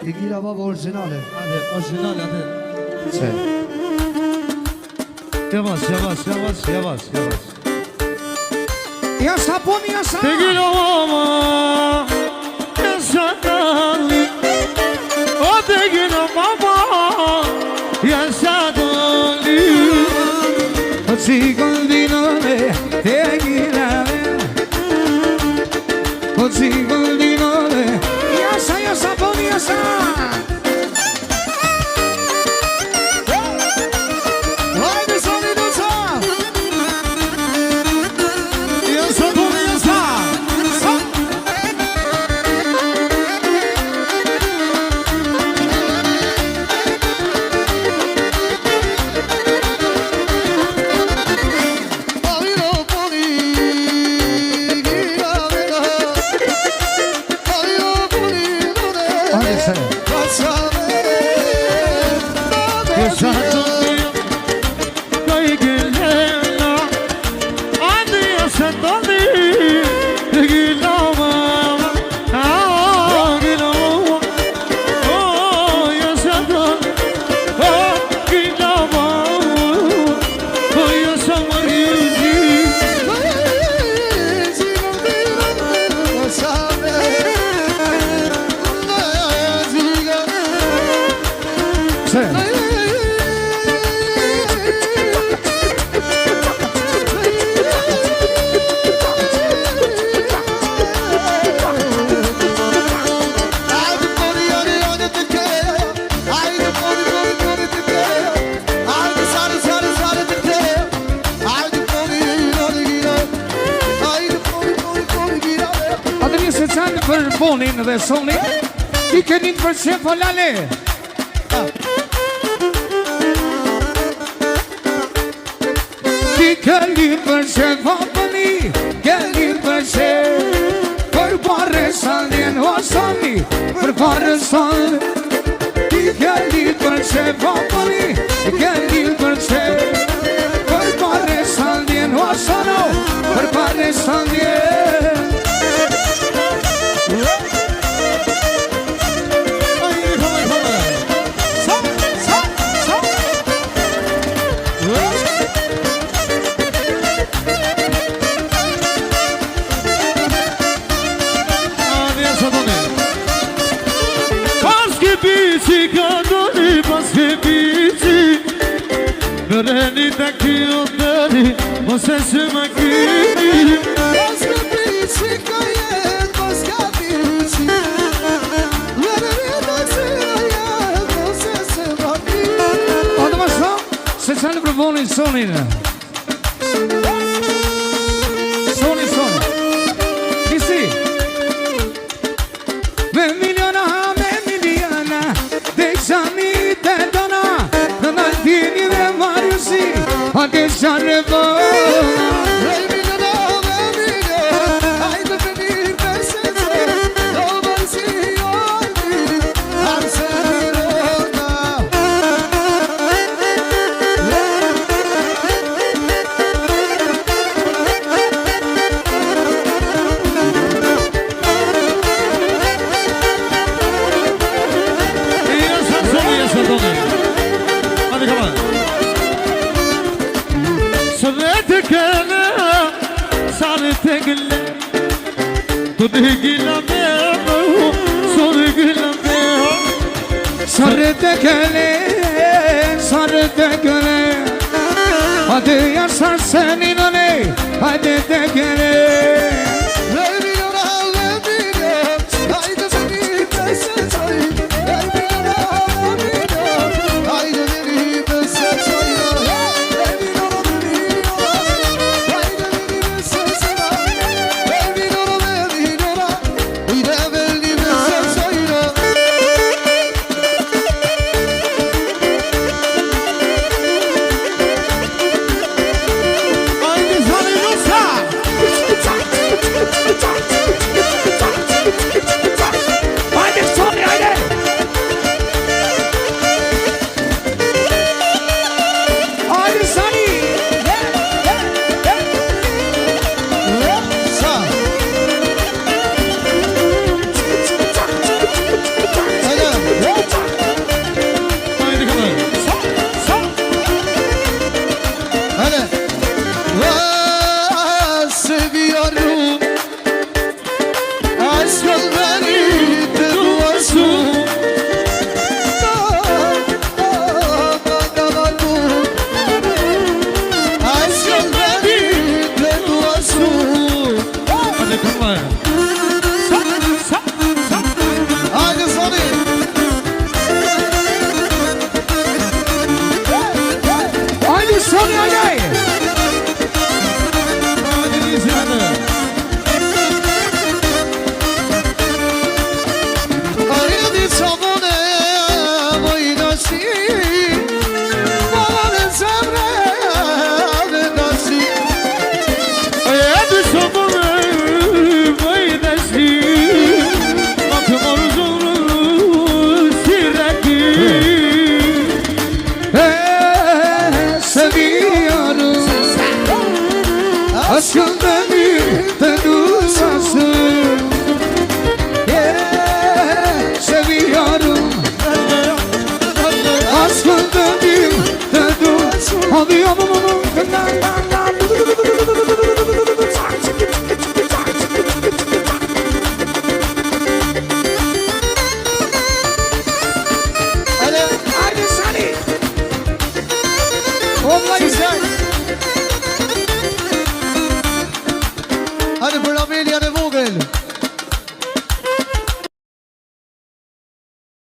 E gira baba orijinale. Hadi orijinal hadi. Şey. Yavaş yavaş yavaş yavaş yavaş. Yasa pun yasa. Te gira mama. Yaşadın. O te gira mama. Yaşadın. O sigondinole te gira. O sigondinole. Yasa yasa pun yasa. Dhe soni I keni të përse folale I keni të përse folali Keni të përse Për pare saljen o soni Për pare saljen I keni të përse folali Keni të përse Për pare saljen o sono Për pare saljen Reni të kjo tëri, ose që më kiri Mos ka pici ka jet, mos ka pici Reni të kjo jet, ose që më kiri O të më shto, se që në përvonin sonin Sonin Nisi Me miliona, Dhe qani të dona Në naltini dhe Mariusi A ke qanë e bona Dhe miliona, Hajde të një përsese Do bërësi ojti Arse mirona Hadi kapat. Sırrı kene, sarı tekille, tudu gilame, sarı gilame. Sarı tekele, hadi yaşar senin oley, hadi tekele. Haydi seni